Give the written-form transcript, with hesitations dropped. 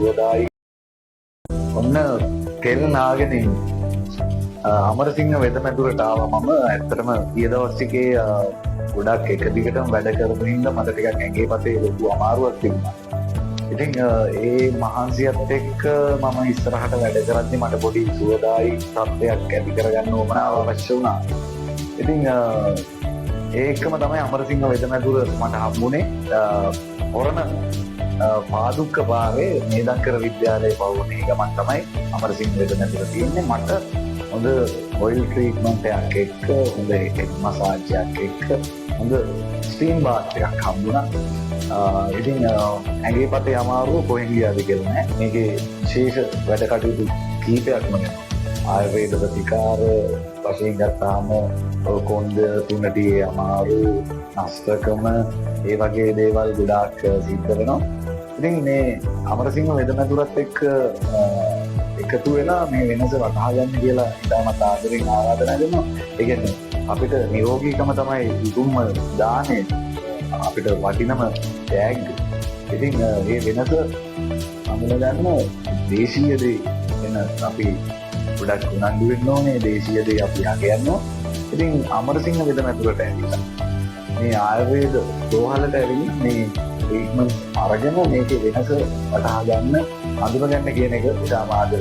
ගොඩායි ඔන්න තෙල් නාගෙන අමරසිංහ වෙදමැදුරට ආවා. මම ඇත්තටම ඊය දවස් ටිකේ ගොඩක් එක දිගටම වැඩ කරපු හින්දා මට ටිකක් ඇඟේ පතේ ලොකු අමාරුවක් තිබුණා. ඉතින් ඒ මහන්සියත් එක්ක මම ඉස්සරහට වැඩ කරද්දී මට පොඩි සුවදායි තත්ත්වයක් ඇති කරගන්න උවමනාව අවශ්‍ය වුණා. ඉතින් ඒකම තමයි අමරසිංහ වෙදමැදුර මට හම්බුනේ. හොරණ පාදුක්ක පාරේ මේදංකර විද්‍යාලයේ පවුනේ ගමන් තමයි අමරසිංහ වෙදමැදුර තියෙන්නේ. මට හොඳ ඔයිල් ට්‍රීට්මන්ට් එකක් එක්ක හොඳ හෙඩ් මසාජ් එකක් එක්ක හොඳ ස්ටීම් බාත් එකක් හම්බුණා. ඉතින් ඇගේ පතේ අමාරුව කොහෙන් ගියාද කියලා නෑ. මේකේ විශේෂ වැඩ කටයුතු කීපයක්ම වෙනවා. ආයුර්වේද ප්‍රතිකාර වශයෙන් ගත්තාම කොන්ද තුනටියේ අමාරු, නස්තකම, ඒ වගේ දේවල් ගොඩාක් සිද්ධ වෙනවා. ඉතින් මේ අමරසිංහ වෙදමැදුරත් එක්ක එකතු වෙලා මේ වෙනස වටහා ගන්න කියලා ඉතාමත් ආදරෙන් ආරාධනා කරනවා. ඒ කියන්නේ අපිට නිරෝගීකම තමයි උතුම්ම දාණය, අපිට වටිනම ටැග්. ඉතින් මේ වෙනස අමුල ගන්න දේශීය දේ වෙන අපි ගොඩක් උනන්දු වෙන්න ඕනේ. දේශීය දේ අපි අගයන්න. ඉතින් අමරසිංහ වෙදමැදුරට ඇවිල්ලා මේ ආයුර්වේද රෝහලට ඇවිල්ලා මේ ට්‍රීට්මන්ට් අරගෙන මේකේ වෙනස වටහා ගන්න, අඳුන ගන්න කියන එක ඉතාම ආදරෙන්